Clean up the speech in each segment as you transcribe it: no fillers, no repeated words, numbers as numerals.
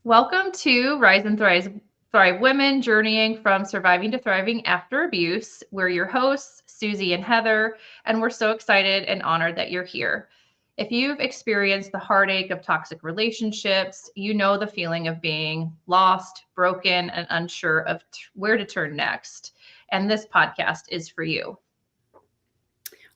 Welcome to Rise and Thrive Women Journeying from Surviving to Thriving After Abuse. We're your hosts, Susie and Heather, and we're so excited and honored that you're here. If you've experienced the heartache of toxic relationships, you know the feeling of being lost, broken, and unsure of where to turn next. And this podcast is for you.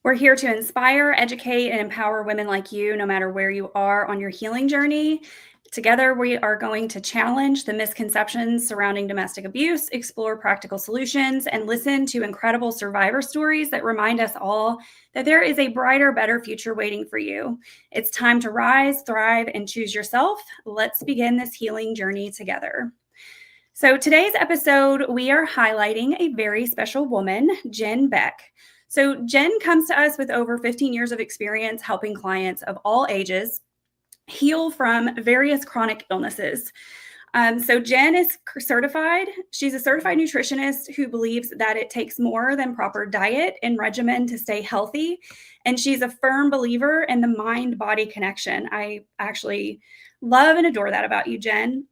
We're here to inspire, educate, and empower women like you, no matter where you are on your healing journey. Together, we are going to challenge the misconceptions surrounding domestic abuse, explore practical solutions, and listen to incredible survivor stories that remind us all that there is a brighter, better future waiting for you. It's time to rise, thrive, and choose yourself. Let's begin this healing journey together. So, today's episode, we are highlighting a very special woman, Jen Beck. So Jen comes to us with over 15 years of experience helping clients of all ages heal from various chronic illnesses. So Jen is certified. She's a certified nutritionist who believes that it takes more than proper diet and regimen to stay healthy. And she's a firm believer in the mind-body connection. I actually love and adore that about you, Jen.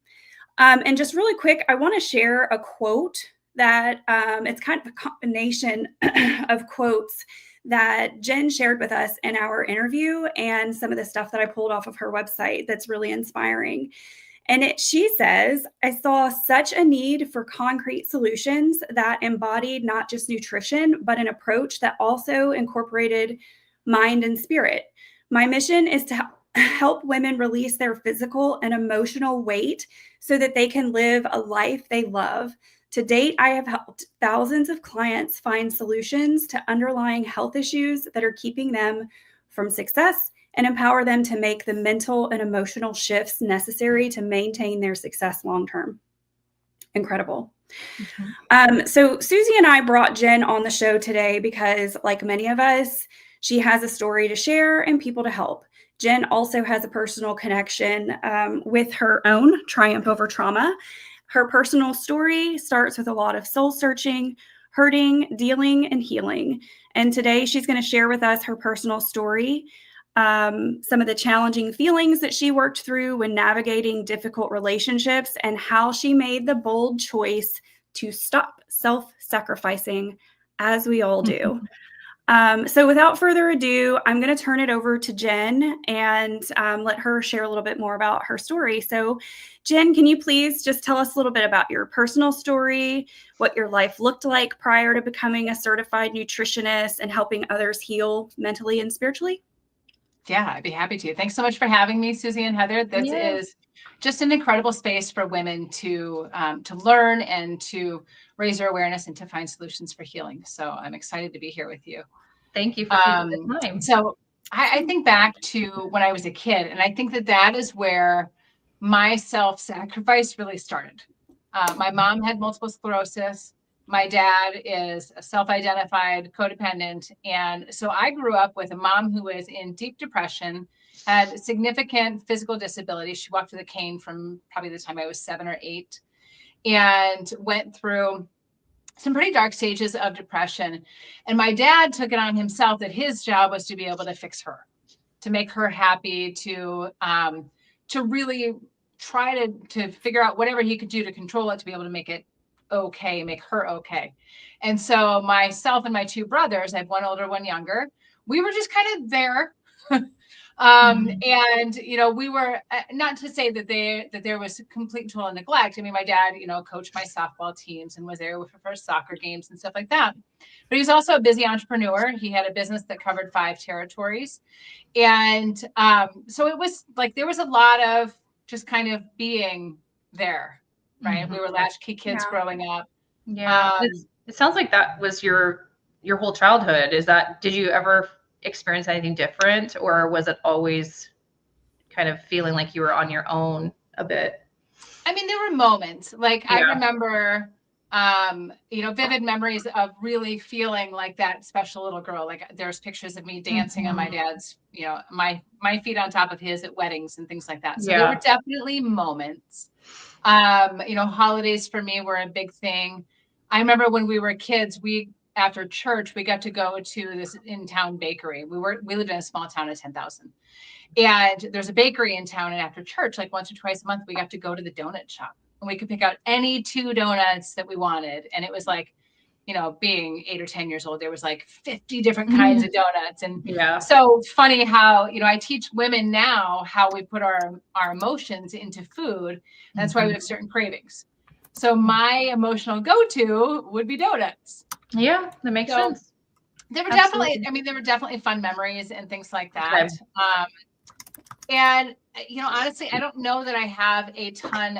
And just really quick, I want to share a quote that it's kind of a combination of quotes that Jen shared with us in our interview and some of the stuff that I pulled off of her website that's really inspiring. And she says, I saw such a need for concrete solutions that embodied not just nutrition, but an approach that also incorporated mind and spirit. My mission is to help women release their physical and emotional weight so that they can live a life they love. To date, I have helped thousands of clients find solutions to underlying health issues that are keeping them from success and empower them to make the mental and emotional shifts necessary to maintain their success long term. Incredible. So Susie and I brought Jen on the show today because, like many of us, she has a story to share and people to help. Jen also has a personal connection with her own triumph over trauma. Her personal story starts with a lot of soul searching, hurting, dealing, and healing. And today she's going to share with us her personal story, some of the challenging feelings that she worked through when navigating difficult relationships, and how she made the bold choice to stop self-sacrificing, as we all do. So without further ado, I'm going to turn it over to Jen and let her share a little bit more about her story. So Jen, can you please just tell us a little bit about your personal story, what your life looked like prior to becoming a certified nutritionist and helping others heal mentally and spiritually? Yeah, I'd be happy to. Thanks so much for having me, Susie and Heather. This is just an incredible space for women to learn and to raise their awareness and to find solutions for healing. So I'm excited to be here with you. Thank you for taking the time. So I think back to when I was a kid, and I think that is where my self-sacrifice really started. My mom had multiple sclerosis. My dad is a self-identified codependent. And so I grew up with a mom who was in deep depression, had significant physical disability. She walked with a cane from probably the time I was 7 or 8, and went through some pretty dark stages of depression. And my dad took it on himself that his job was to be able to fix her, to make her happy, to really try to figure out whatever he could do to control it, to be able to make it okay, make her okay. And so myself and my 2 brothers, I have one older, one younger, we were just kind of there. And, we were, not to say that there was complete total neglect. I mean, my dad, coached my softball teams and was there for soccer games and stuff like that. But he was also a busy entrepreneur. He had a business that covered 5 territories. And so it was like, there was a lot of just kind of being there, right? Mm-hmm. We were latchkey kids growing up. Yeah. It sounds like that was your whole childhood. Did you ever experience anything different, or was it always kind of feeling like you were on your own a bit? I mean, there were moments I remember, vivid memories of really feeling like that special little girl. Like there's pictures of me dancing on my dad's, my feet on top of his at weddings and things like that. So there were definitely moments. Holidays for me were a big thing. I remember when we were kids, after church, we got to go to this in-town bakery. We lived in a small town of 10,000. And there's a bakery in town, and after church, like once or twice a month, we got to go to the donut shop, and we could pick out any 2 donuts that we wanted. And it was like, being 8 or 10 years old, there was like 50 different kinds of donuts. And so funny how, I teach women now how we put our emotions into food. That's why we have certain cravings. So my emotional go-to would be donuts. Yeah, that makes sense. There were definitely fun memories and things like that. Okay. And, honestly, I don't know that I have a ton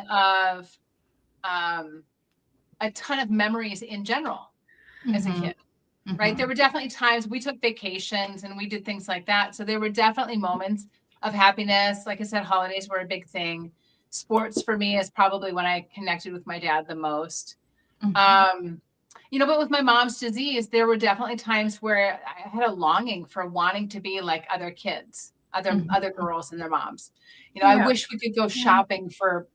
of memories in general as a kid, right? There were definitely times we took vacations and we did things like that. So there were definitely moments of happiness. Like I said, holidays were a big thing. Sports for me is probably when I connected with my dad the most. But with my mom's disease, there were definitely times where I had a longing for wanting to be like other kids, other girls and their moms. I wish we could go shopping for,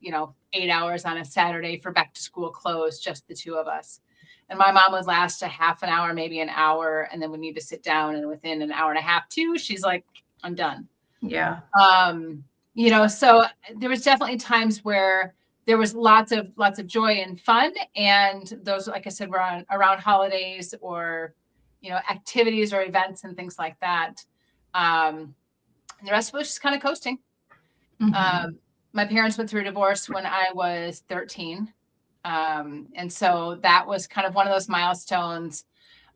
8 hours on a Saturday for back to school clothes, just the 2 of us. And my mom would last a half an hour, maybe an hour. And then we need to sit down, and within an hour and a half, 2, she's like, I'm done. Yeah. So there was definitely times where there was lots of joy and fun. And those, like I said, were around holidays or, activities or events and things like that. And the rest of it was just kind of coasting. My parents went through a divorce when I was 13. And so that was kind of one of those milestones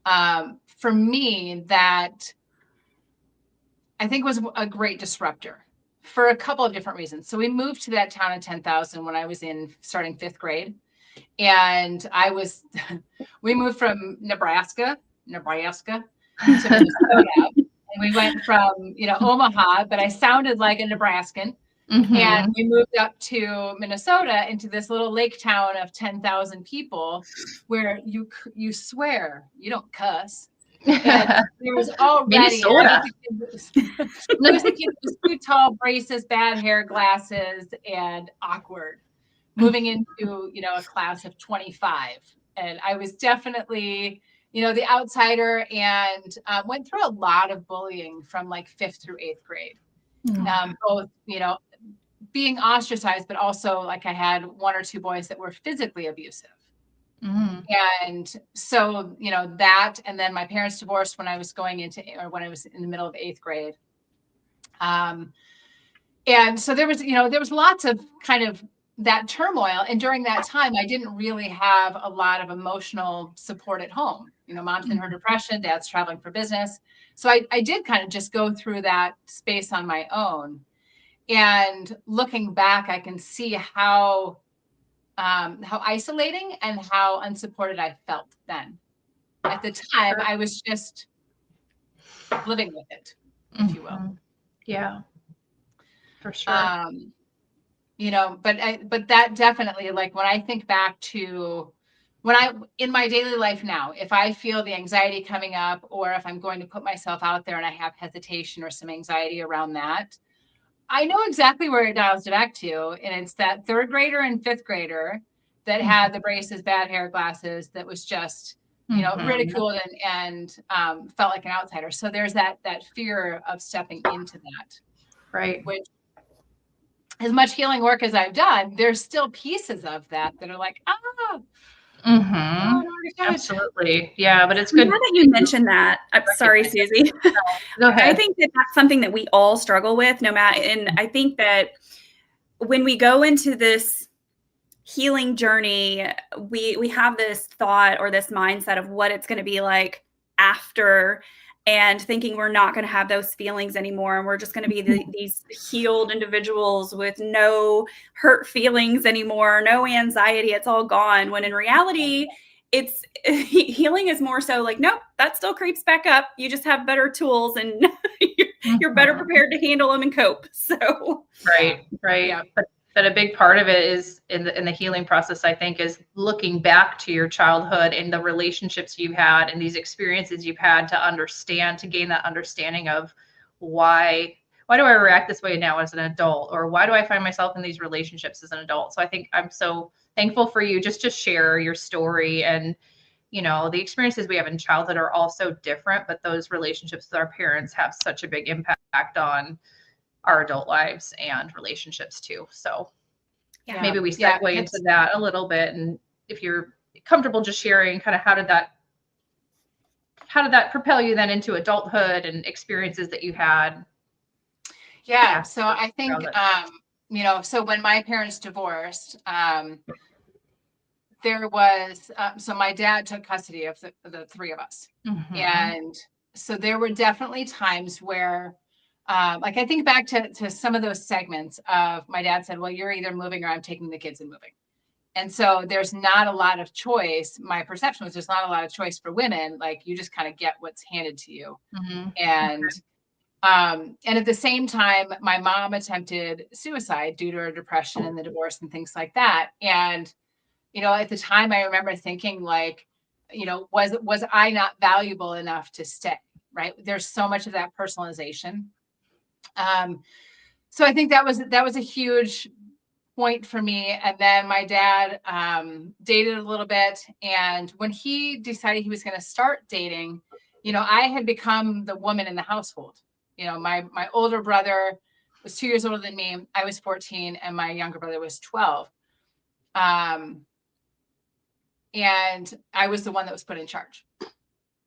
for me that I think was a great disruptor for a couple of different reasons. So we moved to that town of 10,000 when I was starting 5th grade. And we moved from Nebraska to Minnesota. And we went from, Omaha, but I sounded like a Nebraskan. And we moved up to Minnesota into this little lake town of 10,000 people where you swear, you don't cuss. And there was already Minnesota. There was a kid with too tall braces, bad hair, glasses, and awkward, moving into a class of 25. And I was definitely the outsider, and went through a lot of bullying from like 5th through 8th grade. Both being ostracized, but also like I had 1 or 2 boys that were physically abusive. And so, that, and then my parents divorced when I was when I was in the middle of 8th grade. And so there was lots of kind of that turmoil. And during that time, I didn't really have a lot of emotional support at home. Mom's in her depression, dad's traveling for business. So I did kind of just go through that space on my own. And looking back, I can see how isolating and how unsupported I felt then. At the time, I was just living with it, if you will. Yeah, for sure. But that definitely, like when I think back to in my daily life now, if I feel the anxiety coming up, or if I'm going to put myself out there and I have hesitation or some anxiety around that, I know exactly where it dials it back to. And it's that 3rd grader and 5th grader that had the braces, bad hair, glasses, that was just, ridiculed and felt like an outsider. So there's that fear of stepping into that. Right. Which, as much healing work as I've done, there's still pieces of that are like, Absolutely. Yeah, but it's good. Now that you mentioned that, I'm sorry, Susie. Go ahead. I think that that's something that we all struggle with, no matter. And I think that when we go into this healing journey, we have this thought or this mindset of what it's going to be like after, and thinking we're not going to have those feelings anymore. And we're just going to be these healed individuals with no hurt feelings anymore, no anxiety. It's all gone. When in reality, healing is more so like, nope, that still creeps back up. You just have better tools, and you're better prepared to handle them and cope. So right. Yeah. But a big part of it is in the healing process, I think, is looking back to your childhood and the relationships you've had and these experiences you've had to gain that understanding of why do I react this way now as an adult, or why do I find myself in these relationships as an adult? So I think I'm so thankful for you just to share your story. And, the experiences we have in childhood are all so different, but those relationships with our parents have such a big impact on our adult lives and relationships too. So Yeah. maybe we segue into that a little bit. And if you're comfortable just sharing kind of how did that propel you then into adulthood and experiences that you had? Yeah. So I think, so when my parents divorced, there was, so my dad took custody of the three of us. Mm-hmm. And so there were definitely times where, like I think back to some of those segments of my dad said, well, you're either moving or I'm taking the kids and moving. And so there's not a lot of choice. My perception was there's not a lot of choice for women. Like you just kind of get what's handed to you. Mm-hmm. And at the same time, my mom attempted suicide due to her depression and the divorce and things like that. And, at the time I remember thinking like, was I not valuable enough to stay? Right. There's so much of that personalization. So I think that was a huge point for me. And then my dad dated a little bit. And when he decided he was going to start dating, I had become the woman in the household. My older brother was 2 years older than me. I was 14 and my younger brother was 12. And I was the one that was put in charge.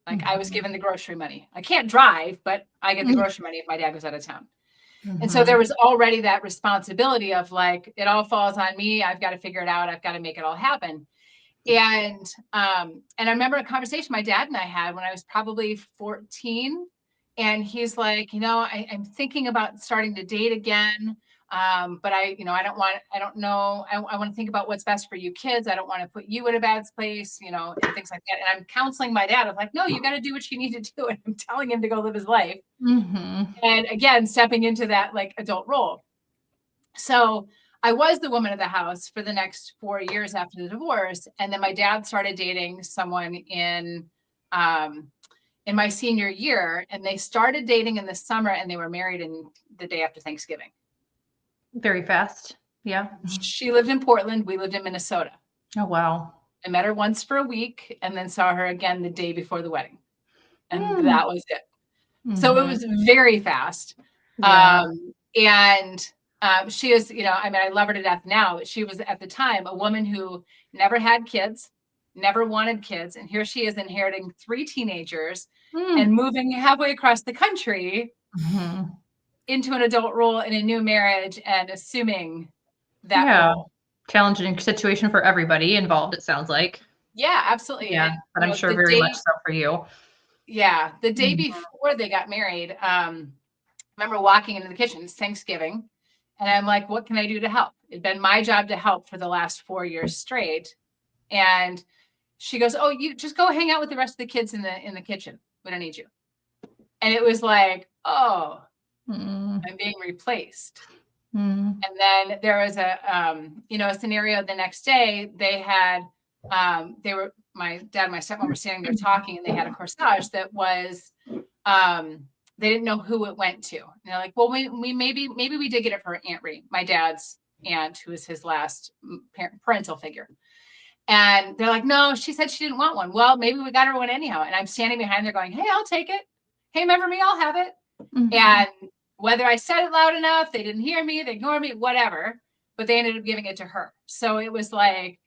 Like I was given the grocery money. I can't drive, but I get the grocery money if my dad goes out of town. Mm-hmm. And so there was already that responsibility of like, it all falls on me. I've got to figure it out. I've got to make it all happen. And I remember a conversation my dad and I had when I was probably 14. And he's like, I'm thinking about starting to date again. But I don't know. I want to think about what's best for you kids. I don't want to put you in a bad place, and things like that. And I'm counseling my dad. I'm like, no, you got to do what you need to do. And I'm telling him to go live his life. Mm-hmm. And again, stepping into that like adult role. So I was the woman of the house for the next 4 years after the divorce. And then my dad started dating someone in my senior year, and they started dating in the summer and they were married in the day after Thanksgiving. Very fast. Yeah. She lived in Portland. We lived in Minnesota. Oh, wow. I met her once for a week and then saw her again the day before the wedding. And that was it. Mm-hmm. So it was very fast. Yeah. She is, I love her to death now. She was at the time a woman who never had kids, never wanted kids. And here she is inheriting 3 teenagers and moving halfway across the country into an adult role in a new marriage and assuming that role. Challenging situation for everybody involved, it sounds like. Yeah, absolutely. Yeah, and, but I'm sure very much so for you. Yeah. The day before they got married, I remember walking into the kitchen, it's Thanksgiving, and I'm like, what can I do to help? It'd been my job to help for the last 4 years straight. And she goes, oh, you just go hang out with the rest of the kids in the kitchen. We don't need you. And it was like, oh, I'm being replaced. And then there was a scenario the next day. They had, my dad and my stepmom were standing there talking, and they had a corsage that was, they didn't know who it went to. And they're like, well, we maybe we did get it for Aunt Ree, my dad's aunt, who was his last parental figure. And they're like, no, she said she didn't want one. Well, maybe we got her one anyhow. And I'm standing behind there going, hey, I'll take it. Hey, remember me? I'll have it. And whether I said it loud enough, they didn't hear me, they ignored me, whatever, but they ended up giving it to her. So it was like,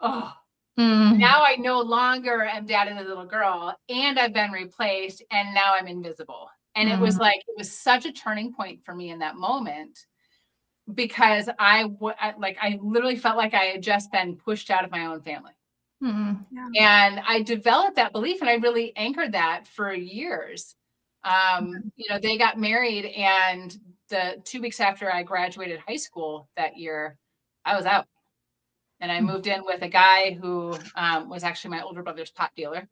oh, now I no longer am daddy the little girl, and I've been replaced, and now I'm invisible. And it was like, it was such a turning point for me in that moment, because I literally felt like I had just been pushed out of my own family. Yeah. And I developed that belief, and I really anchored that for years. They got married, and the 2 weeks after I graduated high school that year, I was out, and I moved in with a guy who was actually my older brother's pot dealer.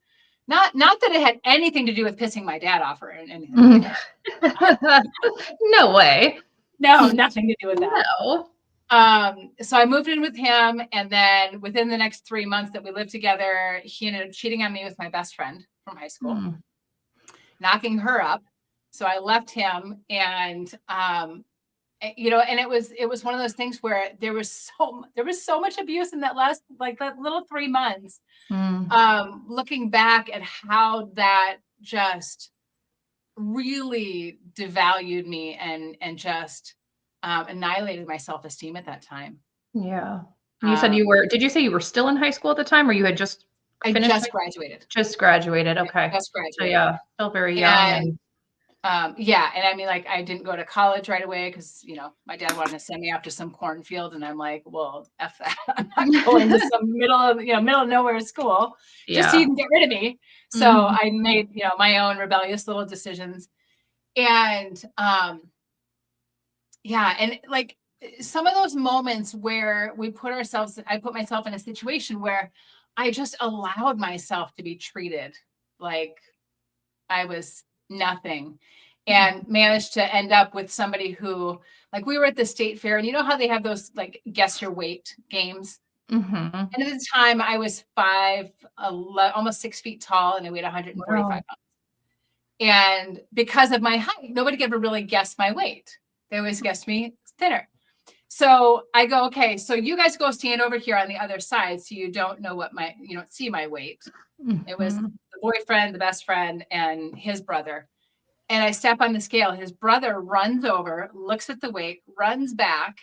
Not that it had anything to do with pissing my dad off or anything. No way. No, nothing to do with that. No. So I moved in with him, and then within the next 3 months that we lived together, he ended up cheating on me with my best friend from high school, knocking her up. So I left him, and and it was one of those things where there was so much abuse in that last, like, that little 3 months. Looking back at how that just really devalued me and just annihilated my self-esteem at that time. Yeah. You said you were, did you say you were still in high school at the time, or you had just I finished? just graduated. Just graduated. Okay. Just So graduated. yeah, still very young. Yeah. And I mean, like, I didn't go to college right away because, you know, my dad wanted to send me off to some cornfield. And I'm like, well, F that. I'm not going to some middle of nowhere school just so you can get rid of me. So I made, you know, my own rebellious little decisions. And yeah. And like some of those moments where I put myself in a situation where I just allowed myself to be treated like I was nothing, and managed to end up with somebody who, like, we were at the state fair, and you know how they have those like guess your weight games. And at the time I was 5'11", almost 6 feet tall, and I weighed 145 Wow. pounds. And because of my height, nobody could ever really guess my weight. They always guessed me thinner. So I go, okay, so you guys go stand over here on the other side so you don't see my weight. It was the boyfriend, the best friend, and his brother. And I step on the scale. His brother runs over, looks at the weight, runs back,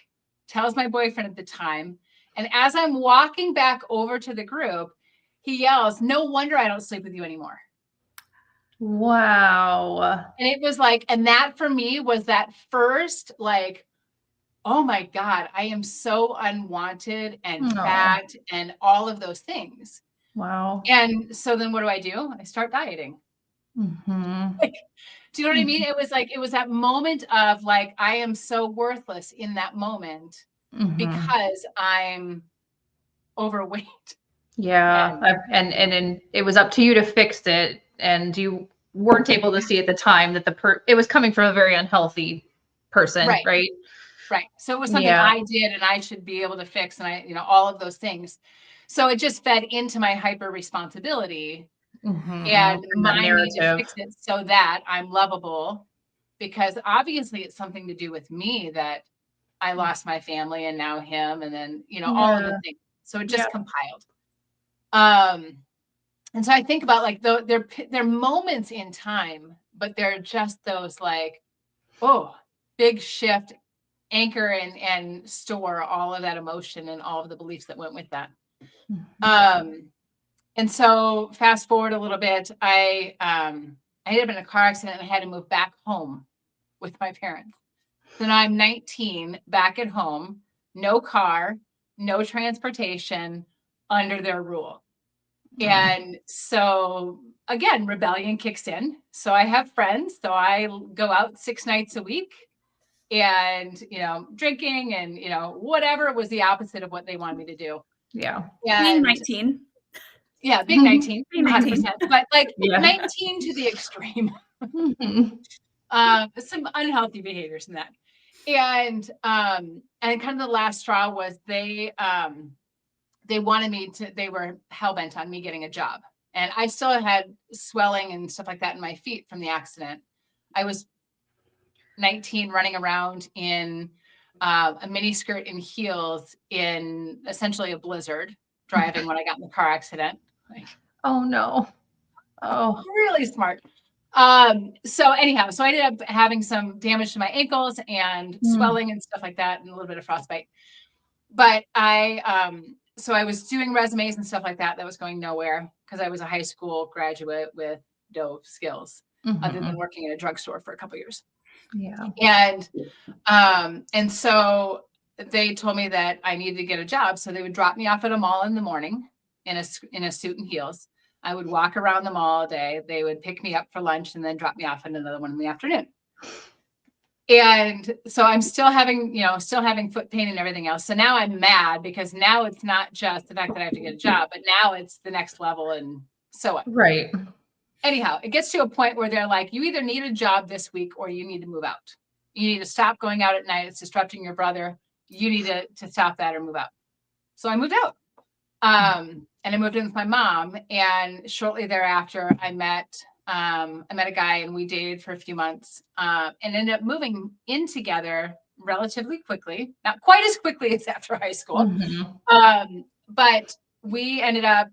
tells my boyfriend at the time. And as I'm walking back over to the group, he yells, "No wonder I don't sleep with you anymore." Wow. And it was like, and that for me was that first, like, oh my God, I am so unwanted and fat and all of those things. Wow. And so then what do? I start dieting. Like, do you know what I mean? It was like, it was that moment of like, I am so worthless in that moment because I'm overweight. Yeah. And it was up to you to fix it. And you weren't able to see at the time that it was coming from a very unhealthy person, right? Right. So it was something I did and I should be able to fix, and all of those things. So it just fed into my hyper responsibility and my need to fix it so that I'm lovable, because obviously it's something to do with me that I lost my family and now him, and then, all of the things. So it just compiled. And so I think about like they're moments in time, but they're just those like, oh, big shift, anchor and store all of that emotion and all of the beliefs that went with that. And so fast forward a little bit, I ended up in a car accident and I had to move back home with my parents. So now I'm 19, back at home, no car, no transportation, under their rule. And so again, rebellion kicks in. So I have friends. So I go out 6 nights a week and, drinking and, whatever was the opposite of what they wanted me to do. Yeah. Being 19. Yeah, big 19, Being 19. 100%, but like 19 to the extreme. Some unhealthy behaviors in that. And kind of the last straw was they wanted me to, they were hell-bent on me getting a job. And I still had swelling and stuff like that in my feet from the accident. I was 19 running around in a mini skirt and heels in essentially a blizzard, driving when I got in the car accident. Oh no. Oh, really smart. So anyhow, so I ended up having some damage to my ankles and swelling and stuff like that, and a little bit of frostbite. But so I was doing resumes and stuff like that. That was going nowhere because I was a high school graduate with no skills other than working in a drugstore for a couple of years. Yeah. And so they told me that I needed to get a job. So they would drop me off at a mall in the morning in a suit and heels. I would walk around the mall all day. They would pick me up for lunch and then drop me off at another one in the afternoon. And so I'm still having foot pain and everything else. So now I'm mad because now it's not just the fact that I have to get a job, but now it's the next level and so on. Right. Anyhow, it gets to a point where they're like, you either need a job this week or you need to move out. You need to stop going out at night. It's disrupting your brother. You need to stop that or move out. So I moved out. And I moved in with my mom. And shortly thereafter, I met a guy and we dated for a few months and ended up moving in together relatively quickly. Not quite as quickly as after high school. But we ended up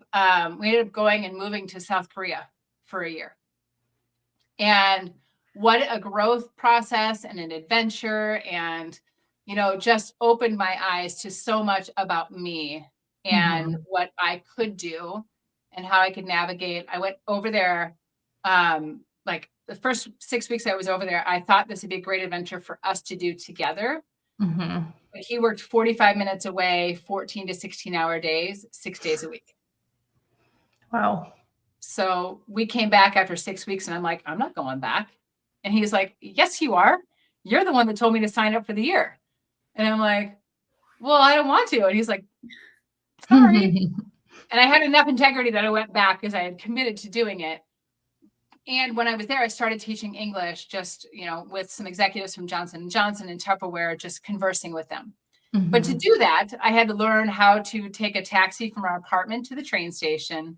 going and moving to South Korea for a year. And what a growth process and an adventure, and, just opened my eyes to so much about me and what I could do and how I could navigate. I went over there, like the first 6 weeks I was over there, I thought this would be a great adventure for us to do together. But he worked 45 minutes away, 14 to 16-hour days, 6 days a week. Wow. So we came back after 6 weeks and I'm like, I'm not going back. And he's like, yes, you are. You're the one that told me to sign up for the year. And I'm like, well, I don't want to. And he's like, sorry. And I had enough integrity that I went back because I had committed to doing it. And when I was there, I started teaching English just, with some executives from Johnson & Johnson and Tupperware, just conversing with them. But to do that, I had to learn how to take a taxi from our apartment to the train station,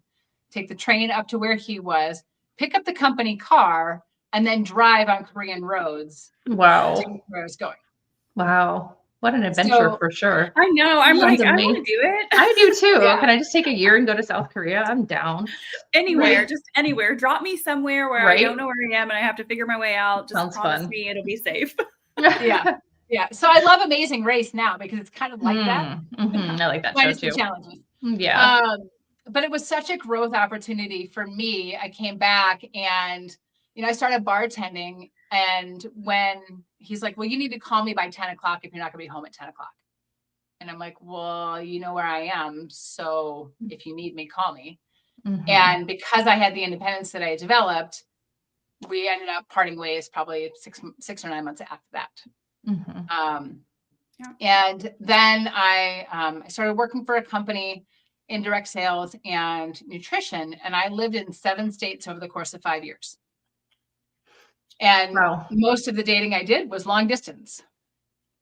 take the train up to where he was, pick up the company car, and then drive on Korean roads. Wow. To get where I was going. Wow. What an adventure for sure. I know. I'm like, I want to do it. I do too. Yeah. Can I just take a year and go to South Korea? I'm down. Anywhere, just anywhere. Drop me somewhere where I don't know where I am and I have to figure my way out. Just promise me it'll be safe. Yeah. Yeah. So I love Amazing Race now because it's kind of like that. I like that show too. The challenges. Yeah. But it was such a growth opportunity for me. I came back and, I started bartending. And when he's like, well, you need to call me by 10 o'clock if you're not going to be home at 10 o'clock. And I'm like, well, you know where I am. So if you need me, call me. And because I had the independence that I had developed, we ended up parting ways probably six or 9 months after that. And then I started working for a company in direct sales and nutrition. And I lived in 7 states over the course of 5 years. And most of the dating I did was long distance.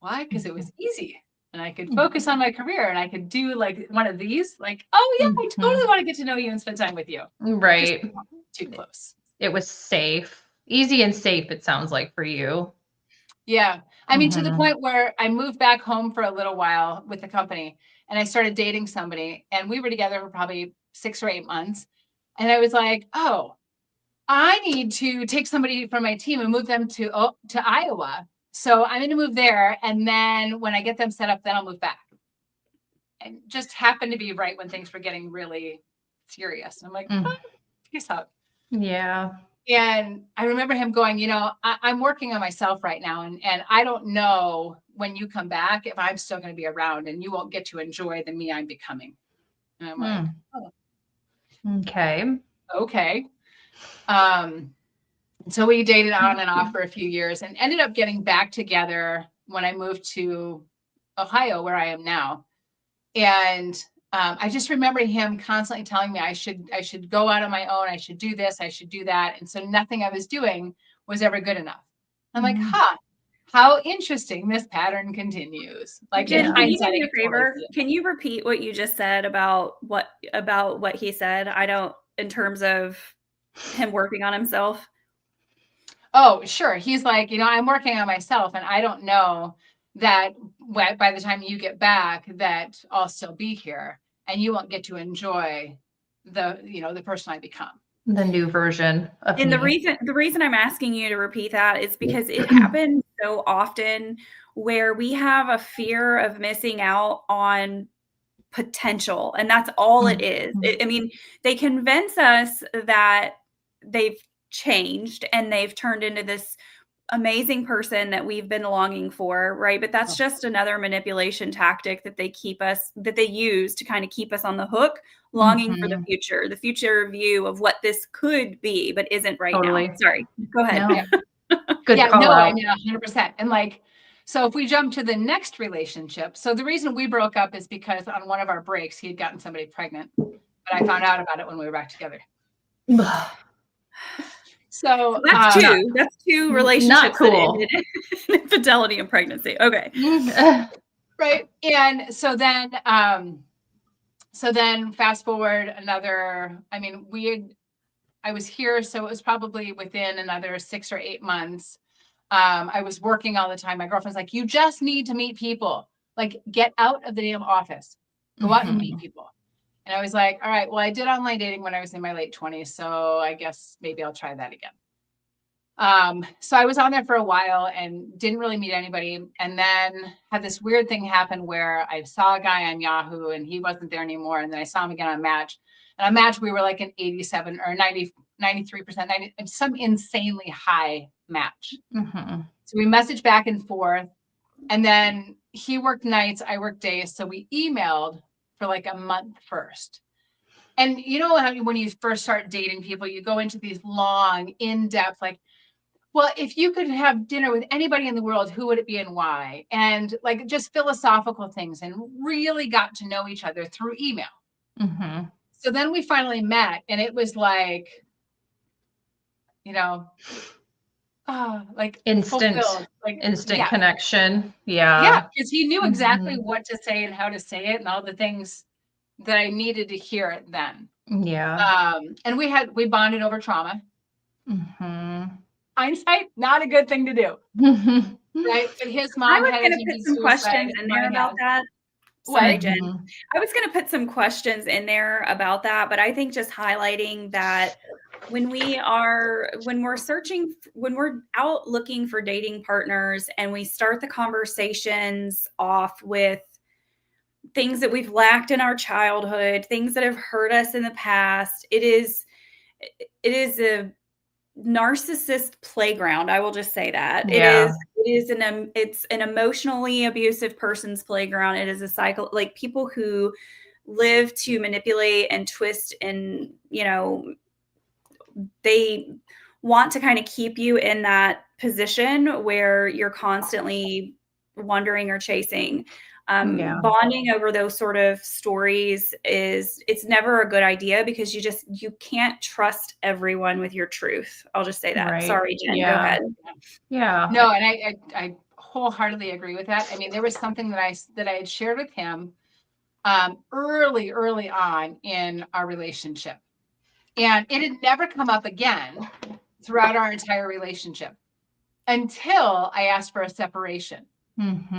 Why? Because it was easy and I could focus on my career and I could do like one of these, like, oh yeah, I totally want to get to know you and spend time with you. Right. Just too close. It was safe, easy and safe. It sounds like for you. Yeah. I mean, to the point where I moved back home for a little while with the company and I started dating somebody and we were together for probably 6 or 8 months. And I was like, oh, I need to take somebody from my team and move them to Iowa. So I'm going to move there. And then when I get them set up, then I'll move back. And just happened to be right when things were getting really serious. I'm like, peace out. Yeah. And I remember him going, I'm working on myself right now. And I don't know when you come back, if I'm still going to be around and you won't get to enjoy the me I'm becoming. And I'm like, oh. Okay. So we dated on and off for a few years and ended up getting back together when I moved to Ohio, where I am now. And I just remember him constantly telling me I should go out on my own. I should do this. I should do that. And so nothing I was doing was ever good enough. I'm like, how interesting this pattern continues. Like, Jen, can you do me a favor? Can you repeat what you just said about what he said? In terms of him working on himself. Oh, sure. He's like, I'm working on myself and I don't know that by the time you get back that I'll still be here and you won't get to enjoy the person I become. The new version of and me. The reason I'm asking you to repeat that is because it happens so often where we have a fear of missing out on potential. And that's all it is. I mean, they convince us that they've changed and they've turned into this amazing person that we've been longing for, right? But that's just another manipulation tactic that they use to kind of keep us on the hook, longing for the future view of what this could be, but isn't right now. Sorry, go ahead. No. Good call out. I mean, 100%. And like, so if we jump to the next relationship, so the reason we broke up is because on one of our breaks, he had gotten somebody pregnant, but I found out about it when we were back together. So that's two relationships not cool. that ended in infidelity and pregnancy. Okay. Right. And so then fast forward another, I was here. So it was probably within another 6 or 8 months. I was working all the time. My girlfriend's like, you just need to meet people, like get out of the damn office, go out and meet people. And I was like, all right, well, I did online dating when I was in my late 20s. So I guess maybe I'll try that again. So I was on there for a while and didn't really meet anybody. And then had this weird thing happen where I saw a guy on Yahoo and he wasn't there anymore. And then I saw him again on Match. And on Match, we were like an 87 or 90, 93%, 90, some insanely high match. Mm-hmm. So we messaged back and forth. And then he worked nights, I worked days. So we emailed for like a month first. And you know how when you first start dating people, you go into these long, in-depth, like, well, if you could have dinner with anybody in the world, who would it be and why? And like just philosophical things, and really got to know each other through email. Mm-hmm. So then we finally met, and it was like, like Instant fulfilled, like instant connection. Yeah. Yeah, because he knew exactly what to say and how to say it and all the things that I needed to hear it then. Yeah. And we bonded over trauma. Mm-hmm. Hindsight, not a good thing to do. Right? But his mom I was had going to put some questions in there about that. Sorry, Jen. I was going to put some questions in there about that, but I think just highlighting that when we're out looking for dating partners and we start the conversations off with things that we've lacked in our childhood, things that have hurt us in the past, it is a narcissist playground. I will just say that. Yeah. It's an emotionally abusive person's playground. It is a cycle, like people who live to manipulate and twist, and they want to kind of keep you in that position where you're constantly wondering or chasing. Bonding over those sort of stories it's never a good idea, because you can't trust everyone with your truth. I'll just say that. Right. Sorry, Jen, go ahead. Yeah. No, and I wholeheartedly agree with that. I mean, there was something that I had shared with him early on in our relationship, and it had never come up again throughout our entire relationship until I asked for a separation. Mm-hmm.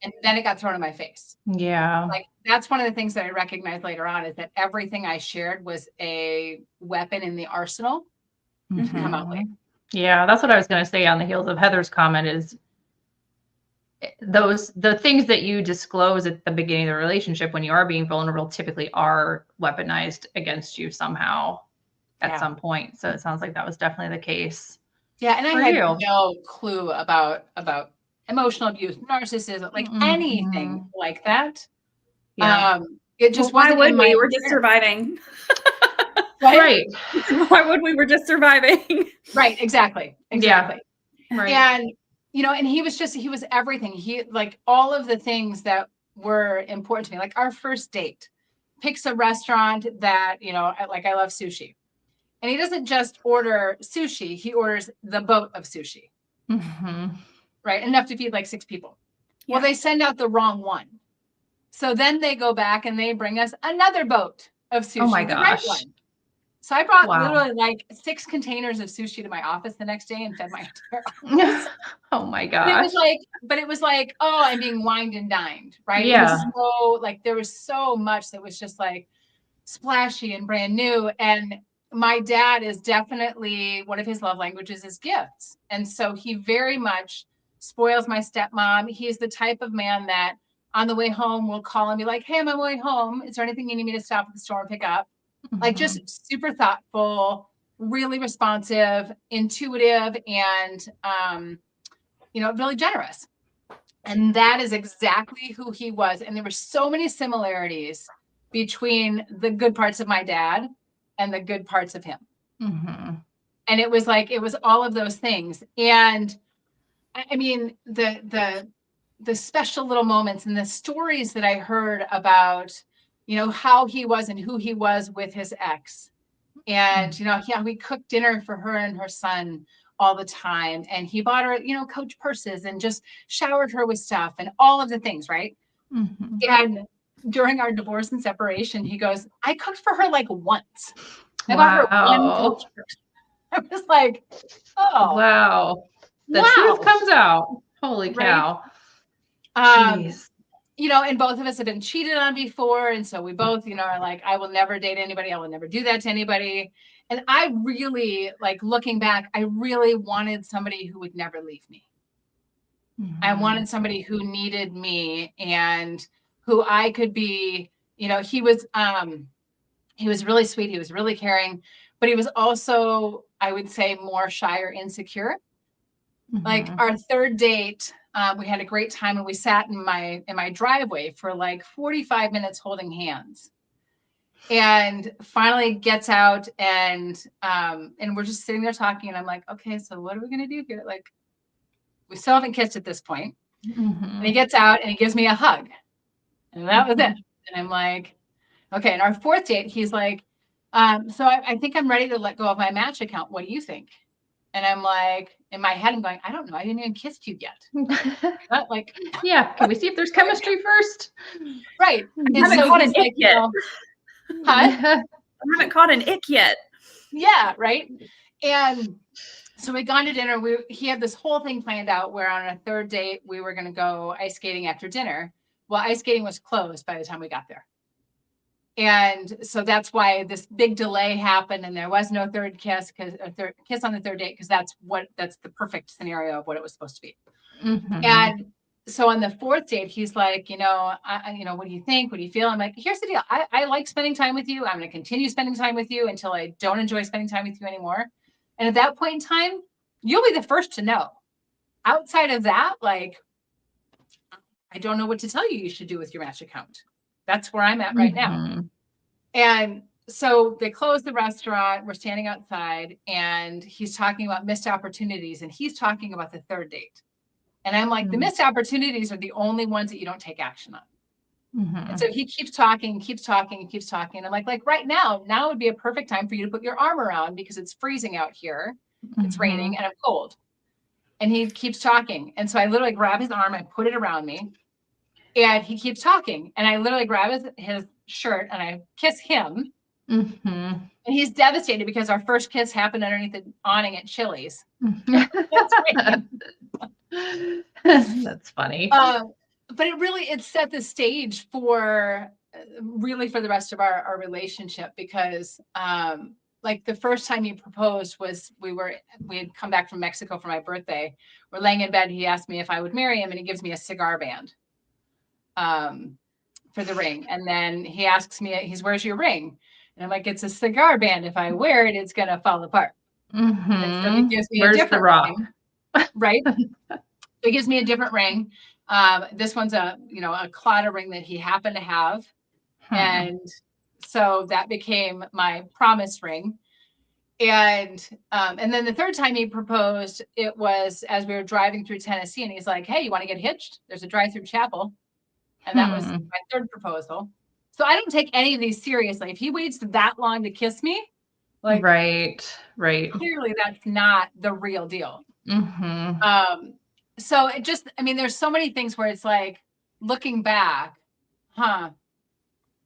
And then it got thrown in my face. Yeah. Like that's one of the things that I recognized later on, is that everything I shared was a weapon in the arsenal to come out later. Yeah, that's what I was going to say on the heels of Heather's comment, is the things that you disclose at the beginning of the relationship when you are being vulnerable typically are weaponized against you somehow at some point. So it sounds like that was definitely the case. Yeah, and I had no clue about emotional abuse, narcissism, like anything like that. Yeah. It just why would we? We're just surviving. Right. Why would we? We're just surviving. Right. Exactly. Yeah. Right. And and he was everything. He, like, all of the things that were important to me, like our first date, picks a restaurant that, like, I love sushi. And he doesn't just order sushi, he orders the boat of sushi. Mm-hmm. Right? Enough to feed like 6 people. Yeah. Well, they send out the wrong one. So then they go back and they bring us another boat of sushi. Oh my gosh. The right one. So I brought literally like 6 containers of sushi to my office the next day and fed my entire office. Oh my gosh. But it was like, oh, I'm being wined and dined, right? Yeah. It was there was so much that was just like splashy and brand new. And my dad is definitely, one of his love languages is gifts. And so he very much spoils my stepmom. He's the type of man that on the way home will call and be like, hey, I'm on my way home. Is there anything you need me to stop at the store and pick up? Mm-hmm. Like, just super thoughtful, really responsive, intuitive, and, really generous. And that is exactly who he was. And there were so many similarities between the good parts of my dad and the good parts of him. Mm-hmm. And it was all of those things. And I mean, the special little moments and the stories that I heard about, how he was and who he was with his ex. And, how he cooked dinner for her and her son all the time. And he bought her, Coach purses and just showered her with stuff and all of the things, right? Mm-hmm. And during our divorce and separation, he goes, I cooked for her like once. I bought her one Coach purse. I was like, oh. Wow. The truth comes out. Holy cow. Jeez. and both of us have been cheated on before. And so we both, are like, I will never date anybody. I will never do that to anybody. And I really, like, looking back, I really wanted somebody who would never leave me. I wanted somebody who needed me and who I could be, he was really sweet. He was really caring, but he was also, I would say, more shy or insecure. Like our third date, we had a great time and we sat in my driveway for like 45 minutes holding hands. And finally gets out and we're just sitting there talking and I'm like, okay, so what are we going to do here? Like, we still haven't kissed at this point. And he gets out and he gives me a hug. And that was it. And I'm like, okay. And our fourth date, he's like, so I think I'm ready to let go of my Match account. What do you think? And I'm like, in my head, I'm going, I don't know. I didn't even kiss you yet. Not like, yeah. Can we see if there's chemistry first? Right. I haven't caught an ick yet. I haven't caught an ick yet. Yeah. Right. And so we gone to dinner. He had this whole thing planned out where on a third date, we were going to go ice skating after dinner. Well, ice skating was closed by the time we got there. And so that's why this big delay happened. And there was no third kiss kiss on the third date. Cause that's the perfect scenario of what it was supposed to be. And so on the fourth date, he's like, what do you think? What do you feel? I'm like, here's the deal. I like spending time with you. I'm going to continue spending time with you until I don't enjoy spending time with you anymore. And at that point in time, you'll be the first to know. Outside of that, like, I don't know what to tell you you should do with your Match account. That's where I'm at right now. And so they closed the restaurant. We're standing outside and he's talking about missed opportunities and he's talking about the third date. And I'm like, the missed opportunities are the only ones that you don't take action on. And so he keeps talking. And I'm like right now would be a perfect time for you to put your arm around because it's freezing out here. It's raining and I'm cold. And he keeps talking. And so I literally grab his arm and put it around me. And he keeps talking. And I literally grab his shirt and I kiss him. And he's devastated because our first kiss happened underneath the awning at Chili's. That's funny. But it set the stage for the rest of our relationship because like the first time he proposed was we had come back from Mexico for my birthday. We're laying in bed. He asked me if I would marry him and he gives me a cigar band for the ring. And then he asks me, where's your ring? And I'm like, it's a cigar band. If I wear it, it's going to fall apart. And so he gives me a different ring. Right. He gives me a different ring. This one's a Claddagh ring that he happened to have. And so that became my promise ring. And then the third time he proposed, it was as we were driving through Tennessee and he's like, hey, you want to get hitched? There's a drive-through chapel. And that was my third proposal. So I don't take any of these seriously. If he waits that long to kiss me, like, right. Clearly that's not the real deal. So it just, there's so many things where it's like looking back, now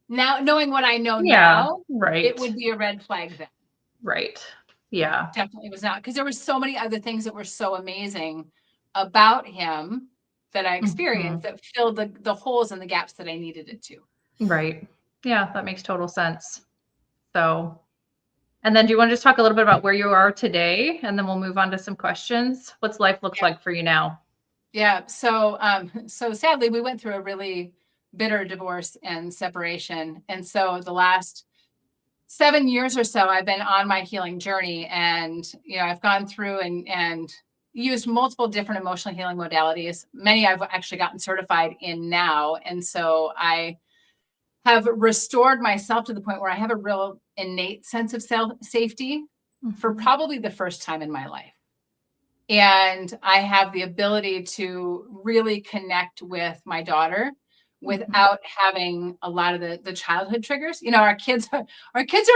knowing what I know now, right. It would be a red flag then. Right. Yeah. It definitely was not, because there were so many other things that were so amazing about him that I experienced that filled the holes and the gaps that I needed it to. Right. Yeah, that makes total sense. So, and then do you want to just talk a little bit about where you are today and then we'll move on to some questions? What's life looks like for you now? Yeah. So sadly we went through a really bitter divorce and separation. And so the last 7 years or so, I've been on my healing journey and, I've gone through and used multiple different emotional healing modalities. Many I've actually gotten certified in now. And so I have restored myself to the point where I have a real innate sense of safety for probably the first time in my life. And I have the ability to really connect with my daughter without having a lot of the childhood triggers. Our kids are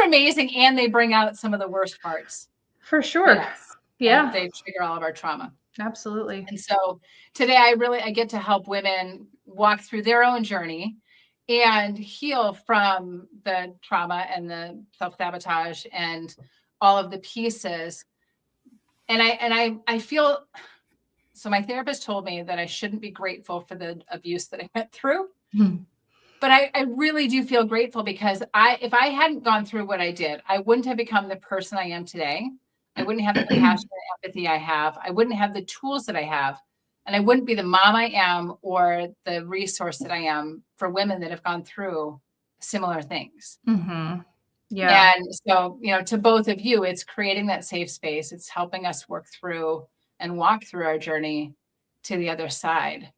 amazing and they bring out some of the worst parts. For sure. Yes. Yeah. They trigger all of our trauma. Absolutely. And so today I get to help women walk through their own journey and heal from the trauma and the self-sabotage and all of the pieces. And I feel, so my therapist told me that I shouldn't be grateful for the abuse that I went through. But I really do feel grateful because if I hadn't gone through what I did, I wouldn't have become the person I am today. I wouldn't have the compassion and empathy I have. I wouldn't have the tools that I have. And I wouldn't be the mom I am or the resource that I am for women that have gone through similar things. Yeah. And so, to both of you, it's creating that safe space. It's helping us work through and walk through our journey to the other side.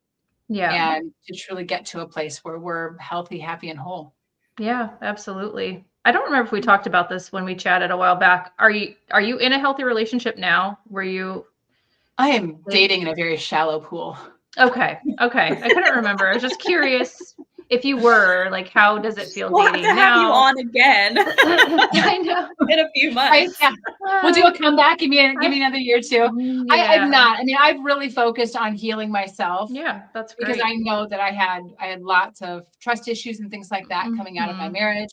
Yeah. And to truly get to a place where we're healthy, happy, and whole. Yeah, absolutely. I don't remember if we talked about this when we chatted a while back. Are you in a healthy relationship now? I am dating in a very shallow pool. Okay. I couldn't remember. I was just curious if you were, like, how does it feel We'll dating have to have you now? on again I know. in a few months. We'll do a comeback. Give me another year or two. Yeah. I'm not. I mean, I've really focused on healing myself. Yeah, that's great. Because I know that I had lots of trust issues and things like that coming out of my marriage.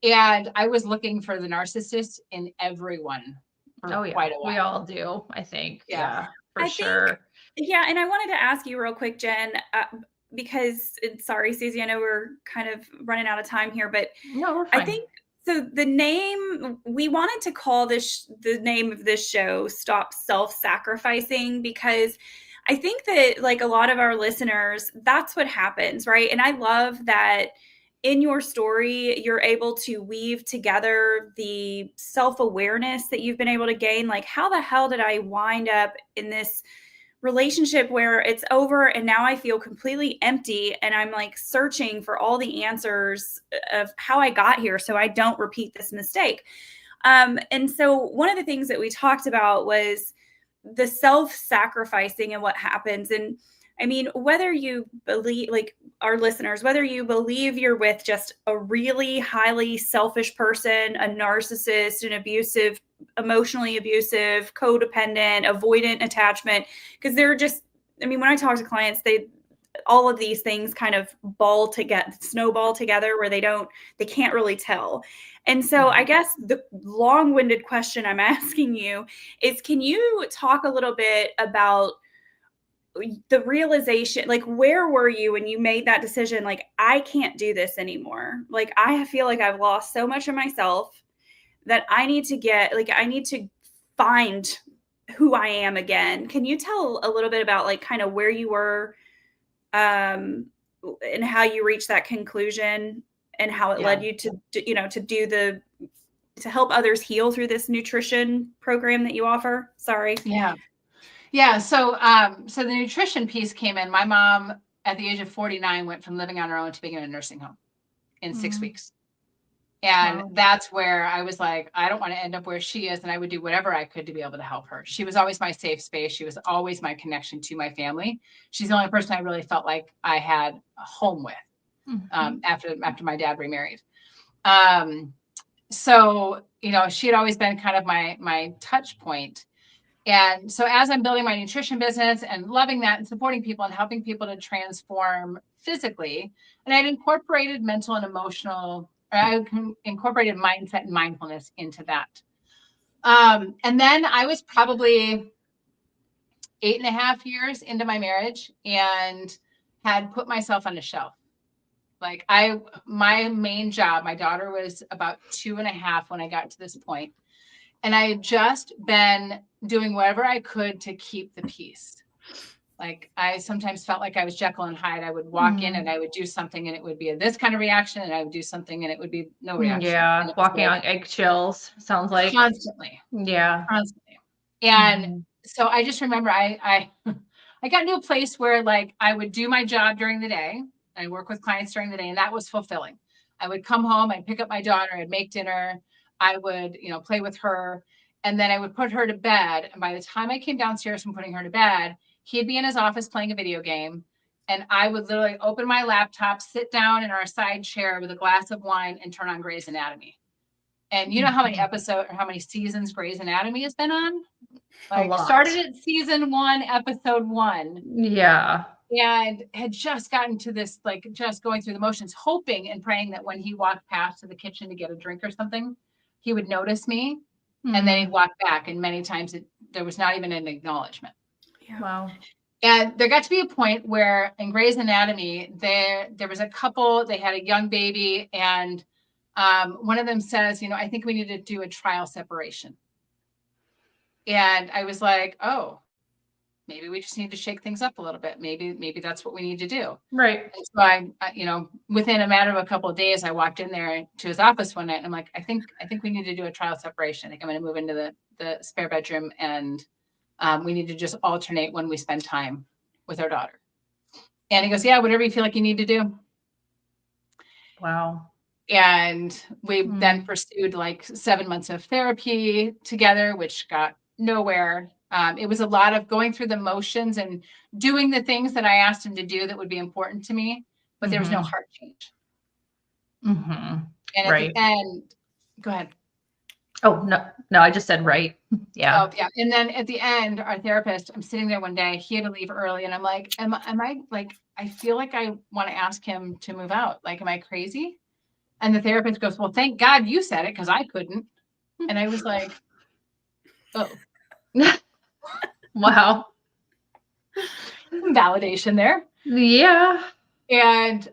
And I was looking for the narcissist in everyone for quite a while. We all do, I think. Yeah, for sure. Yeah. And I wanted to ask you real quick, Jen, because sorry, Susie, I know we're kind of running out of time here, but no, we're fine. I think so. The name we wanted to call the name of this show, Stop Self-Sacrificing, because I think that, like, a lot of our listeners, that's what happens, right? And I love that in your story, you're able to weave together the self-awareness that you've been able to gain. Like, how the hell did I wind up in this relationship where it's over and now I feel completely empty and I'm like searching for all the answers of how I got here so I don't repeat this mistake. And so one of the things that we talked about was the self-sacrificing and what happens. And I mean, whether you believe, like our listeners, whether you believe you're with just a really highly selfish person, a narcissist, an abusive, emotionally abusive, codependent, avoidant attachment, because they're just, I mean, when I talk to clients, all of these things kind of snowball together where they can't really tell. And so I guess the long-winded question I'm asking you is, can you talk a little bit about the realization, like, where were you when you made that decision? Like, I can't do this anymore. Like, I feel like I've lost so much of myself that I need to find who I am again. Can you tell a little bit about, like, kind of where you were, and how you reached that conclusion and how it led you to help others heal through this nutrition program that you offer? Sorry. Yeah. So the nutrition piece came in. My mom, at the age of 49, went from living on her own to being in a nursing home in 6 weeks. And that's where I was like, I don't want to end up where she is. And I would do whatever I could to be able to help her. She was always my safe space. She was always my connection to my family. She's the only person I really felt like I had a home with, after my dad remarried. So, she had always been kind of my touch point. And so as I'm building my nutrition business and loving that and supporting people and helping people to transform physically, and I'd incorporated mental and emotional, or I incorporated mindset and mindfulness into that. And then I was probably 8.5 years into my marriage and had put myself on the shelf. Like, my main job, my daughter was about 2.5 when I got to this point. And I had just been doing whatever I could to keep the peace. Like, I sometimes felt like I was Jekyll and Hyde. I would walk in and I would do something and it would be this kind of reaction, and I would do something and it would be no reaction. Yeah, walking on eggshells, sounds like. Constantly. Yeah. Constantly. And so I just remember I got into a place where, like, I would do my job during the day. I work with clients during the day, and that was fulfilling. I would come home, I'd pick up my daughter, I'd make dinner. I would, play with her, and then I would put her to bed. And by the time I came downstairs from putting her to bed, he'd be in his office playing a video game. And I would literally open my laptop, sit down in our side chair with a glass of wine, and turn on Grey's Anatomy. And you know how many episodes or how many seasons Grey's Anatomy has been on? Like, started at season 1, episode 1. Yeah. And had just gotten to this, like, just going through the motions, hoping and praying that when he walked past to the kitchen to get a drink or something, he would notice me, and then he'd walk back. And many times there was not even an acknowledgement. Wow. And there got to be a point where in Grey's Anatomy, there was a couple, they had a young baby, and one of them says, you know, I think we need to do a trial separation. And I was like, oh, maybe we just need to shake things up a little bit. Maybe that's what we need to do. Right. And so I, you know, within a matter of a couple of days, I walked in there to his office one night, and I'm like, I think we need to do a trial separation. I think I'm going to move into the spare bedroom, and we need to just alternate when we spend time with our daughter. And he goes, yeah, whatever you feel like you need to do. Wow. And we then pursued like 7 months of therapy together, which got nowhere. It was a lot of going through the motions and doing the things that I asked him to do that would be important to me, but there was no heart change. And at the end, go ahead. Oh, no, I just said right. Yeah. Oh, yeah. And then at the end, our therapist, I'm sitting there one day, he had to leave early, and I'm like, am I like, I feel like I want to ask him to move out. Like, am I crazy? And the therapist goes, well, thank God you said it, because I couldn't. And I was like, oh. Wow. Validation there. Yeah. And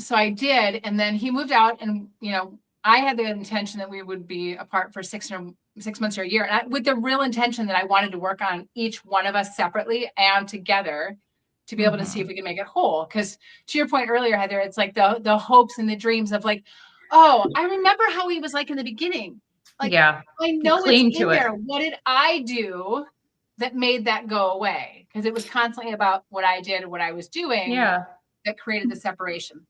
so I did. And then he moved out, and, you know, I had the intention that we would be apart for 6 months or a year. And with the real intention that I wanted to work on each one of us separately and together to be able to see if we can make it whole. Because to your point earlier, Heather, it's like the hopes and the dreams of like, oh, I remember how he was like in the beginning. Like, yeah, I know it's in there. What did I do that made that go away? Because it was constantly about what I did and what I was doing that created the separation.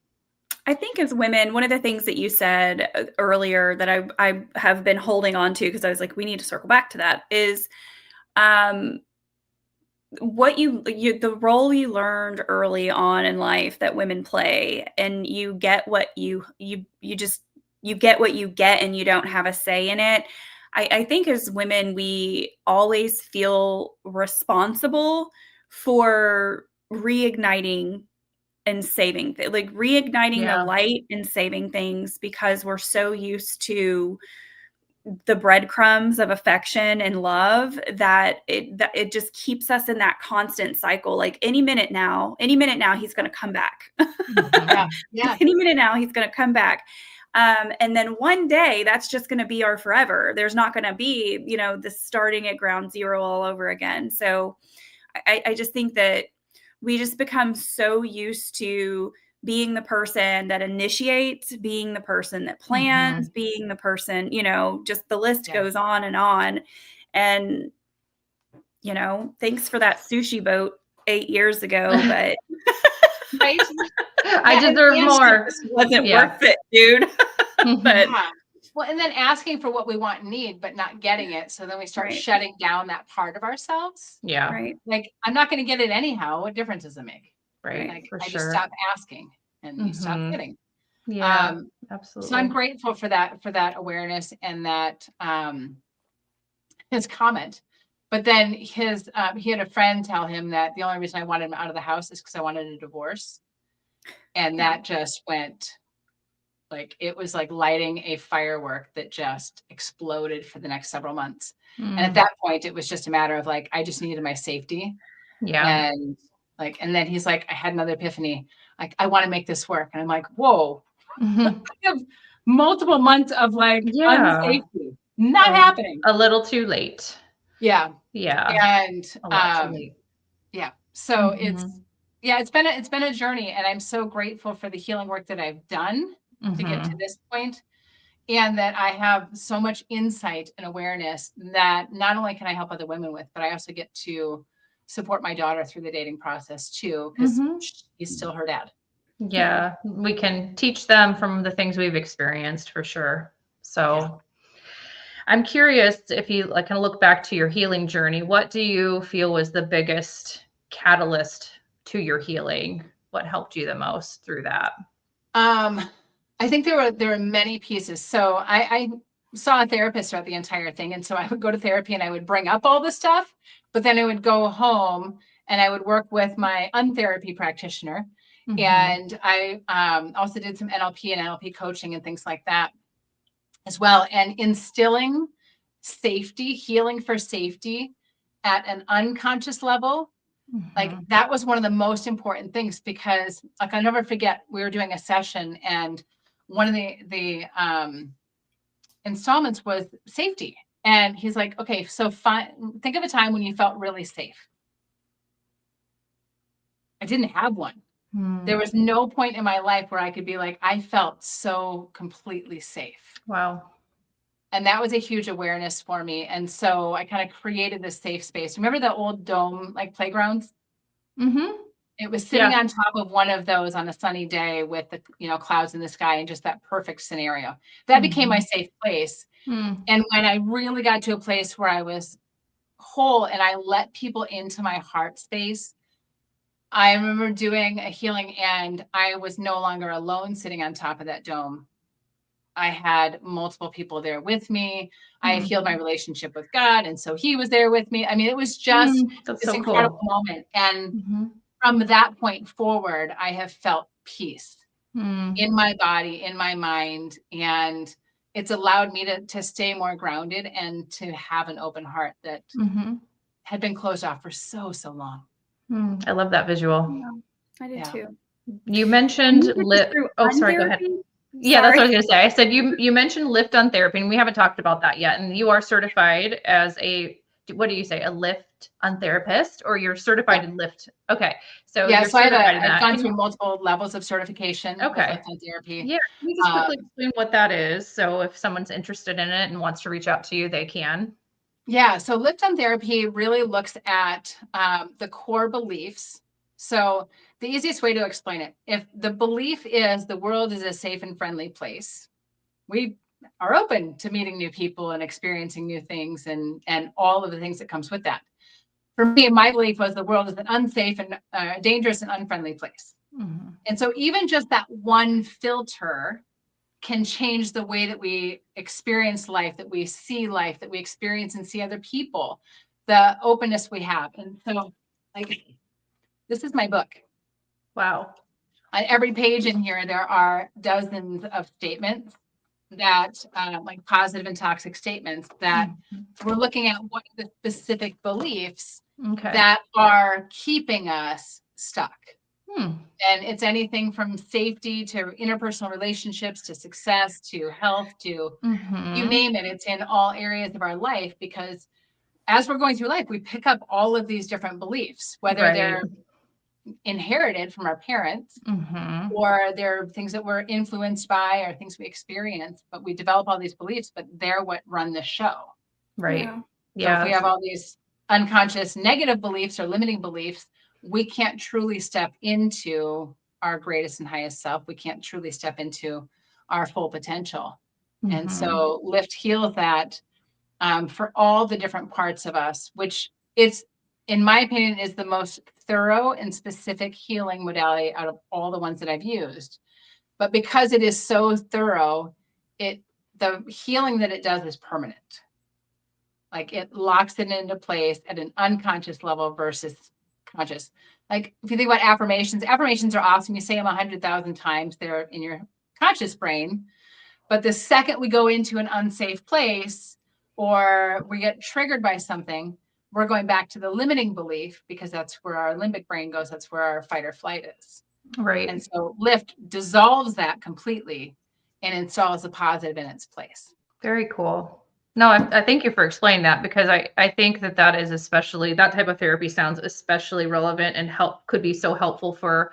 I think as women, one of the things that you said earlier that I have been holding on to, because I was like, we need to circle back to that, is what the role you learned early on in life that women play, and you get what you get what you get, and you don't have a say in it. I think as women, we always feel responsible for reigniting and saving, reigniting the light and saving things, because we're so used to the breadcrumbs of affection and love that it just keeps us in that constant cycle. Like any minute now, he's going to come back. Any minute now, he's going to come back. And then one day that's just going to be our forever. There's not going to be, you know, this starting at ground zero all over again. So I just think that we just become so used to being the person that initiates, being the person that plans, being the person, you know, just the list goes on. And, you know, thanks for that sushi boat 8 years ago, but right? I deserve more. This wasn't worth it, dude. But well, and then asking for what we want and need, but not getting it. So then we start shutting down that part of ourselves. Yeah. Right. Like, I'm not going to get it anyhow. What difference does it make? Right. Like, for I sure. just stop asking and you stop getting. Yeah. Absolutely. So I'm grateful for that awareness and that his comment. But then he had a friend tell him that the only reason I wanted him out of the house is because I wanted a divorce. And that just went like, it was like lighting a firework that just exploded for the next several months. And at that point, it was just a matter of like, I just needed my safety. Yeah. And like, and then he's like, I had another epiphany. Like, I want to make this work. And I'm like, whoa, I have multiple months of like unsafety. Not happening. A little too late. Yeah. Yeah. And a lot too late. Yeah. So it's been a journey, and I'm so grateful for the healing work that I've done to get to this point, and that I have so much insight and awareness that not only can I help other women with, but I also get to support my daughter through the dating process too, because he's still her dad. Yeah. We can teach them from the things we've experienced for sure. So I'm curious, if you like kind of look back to your healing journey, what do you feel was the biggest catalyst to your healing? What helped you the most through that? I think there were many pieces. So I saw a therapist throughout the entire thing. And so I would go to therapy and I would bring up all the stuff, but then I would go home and I would work with my untherapy practitioner. And I also did some NLP and NLP coaching and things like that as well. And instilling safety, healing for safety at an unconscious level Like that was one of the most important things, because like, I'll never forget, we were doing a session and one of the installments was safety. And he's like, okay, so think of a time when you felt really safe. I didn't have one. There was no point in my life where I could be like, I felt so completely safe. Wow. And that was a huge awareness for me. And so I kind of created this safe space. Remember the old dome, like playgrounds? Mm-hmm. It was sitting on top of one of those on a sunny day with the, clouds in the sky and just that perfect scenario. That became my safe place. And when I really got to a place where I was whole and I let people into my heart space, I remember doing a healing and I was no longer alone sitting on top of that dome. I had multiple people there with me. I had healed my relationship with God. And so he was there with me. I mean, it was just That's this so incredible cool. moment. And from that point forward, I have felt peace in my body, in my mind. And it's allowed me to stay more grounded and to have an open heart that had been closed off for so long. I love that visual. Yeah, I do too. You mentioned oh, sorry, go ahead. Yeah, that's what I was going to say. I said you mentioned LIIFT UnTherapy, and we haven't talked about that yet. And you are certified as what do you say, a LIIFT UnTherapist, or you're certified in LIIFT? Okay, so you're so certified in I've that. gone through multiple levels of certification with LIIFT UnTherapy. Yeah, can you just quickly explain what that is? So if someone's interested in it and wants to reach out to you, they can. Yeah, so LIIFT UnTherapy really looks at the core beliefs. So the easiest way to explain it, if the belief is the world is a safe and friendly place, we are open to meeting new people and experiencing new things and all of the things that comes with that. For me, my belief was the world is an unsafe and dangerous and unfriendly place. And so even just that one filter can change the way that we experience life, that we see life, that we experience and see other people, the openness we have. And so, like, this is my book. Wow. On every page in here, there are dozens of statements that, like positive and toxic statements, that we're looking at what are the specific beliefs that are keeping us stuck. And it's anything from safety to interpersonal relationships to success to health to you name it. It's in all areas of our life, because as we're going through life, we pick up all of these different beliefs, whether they're inherited from our parents or they're things that we're influenced by or things we experience, but we develop all these beliefs, but they're what run the show. Right. So if we have all these unconscious negative beliefs or limiting beliefs, we can't truly step into our greatest and highest self. We can't truly step into our full potential. And so LIIFT heals that for all the different parts of us, which it's, in my opinion, is the most thorough and specific healing modality out of all the ones that I've used. But because it is so thorough, the healing that it does is permanent. Like it locks it into place at an unconscious level versus conscious. Like if you think about affirmations are awesome. You say them 100,000 times, they're in your conscious brain. But the second we go into an unsafe place or we get triggered by something, we're going back to the limiting belief, because that's where our limbic brain goes. That's where our fight or flight is. Right. And so LIIFT dissolves that completely and installs the positive in its place. Very cool. No, I thank you for explaining that, because I think that is especially, that type of therapy sounds especially relevant and could be so helpful for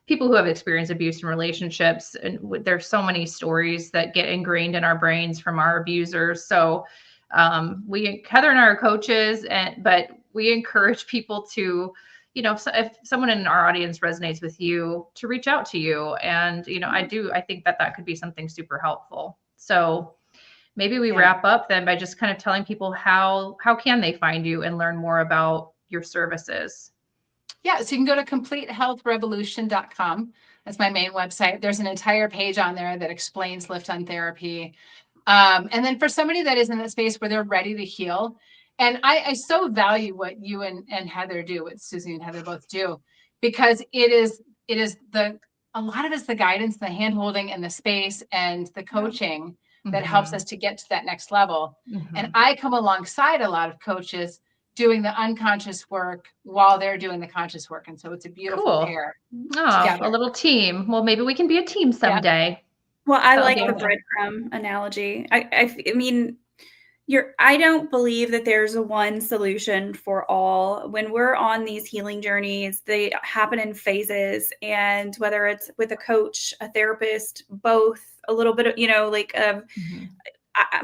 people who have experienced abuse in relationships. And there's so many stories that get ingrained in our brains from our abusers. So Heather and I are coaches, but we encourage people to, if someone in our audience resonates with you, to reach out to you. And, I think that could be something super helpful. So maybe we wrap up then by just kind of telling people how can they find you and learn more about your services. Yeah, so you can go to CompleteHealthRevolution.com. That's my main website. There's an entire page on there that explains LIIFT UnTherapy. And then for somebody that is in that space where they're ready to heal, and I so value what you and Heather do, what Susie and Heather both do, because it is a lot of it's the guidance, the hand-holding and the space and the coaching that helps us to get to that next level. And I come alongside a lot of coaches doing the unconscious work while they're doing the conscious work. And so it's a beautiful Cool. pair Oh, together. a little team. Well, maybe we can be a team someday. Well, I That'll like be the fun. breadcrumb analogy. I mean, I don't believe that there's a one solution for all. When we're on these healing journeys, they happen in phases. And whether it's with a coach, a therapist, both, a little bit of,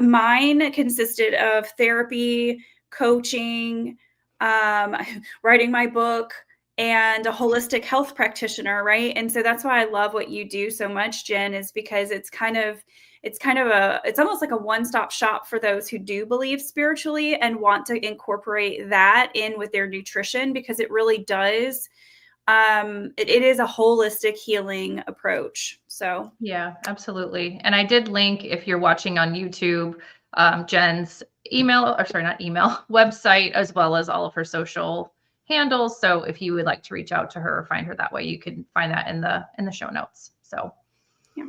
mine consisted of therapy, coaching, writing my book, and a holistic health practitioner, right? And so that's why I love what you do so much, Jen, is because it's almost like a one-stop shop for those who do believe spiritually and want to incorporate that in with their nutrition, because it really does. It is a holistic healing approach. So yeah, absolutely. And I did link, if you're watching on YouTube, Jen's website, as well as all of her social handles. So if you would like to reach out to her or find her that way, you can find that in the show notes. So, yeah.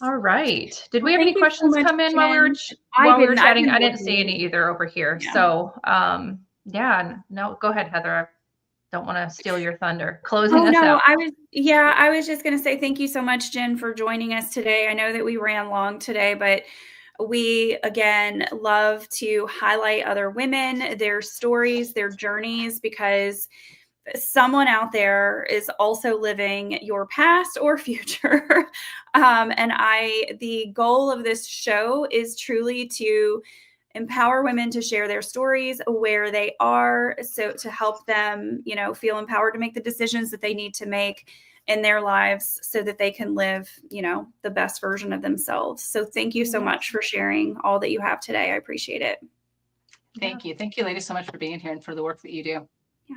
All right. Did we have any questions come in while we were chatting? I didn't see any either over here. Yeah. So, no, go ahead, Heather. Don't want to steal your thunder. Closing us out. I was just going to say thank you so much, Jen, for joining us today. I know that we ran long today, but we, again, love to highlight other women, their stories, their journeys, because someone out there is also living your past or future. And the goal of this show is truly to empower women to share their stories where they are, so to help them, feel empowered to make the decisions that they need to make in their lives so that they can live, the best version of themselves. So thank you so much for sharing all that you have today. I appreciate it. Thank you. Thank you, ladies, so much for being here and for the work that you do.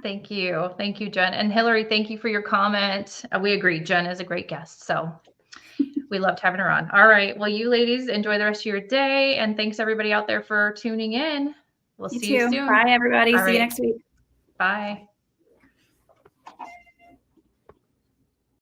Thank you. Thank you, Jen. And Hillary, thank you for your comment. We agree. Jen is a great guest. So we loved having her on. All right. Well, you ladies enjoy the rest of your day. And thanks everybody out there for tuning in. We'll see you soon. Bye, everybody. All See you next week. Bye.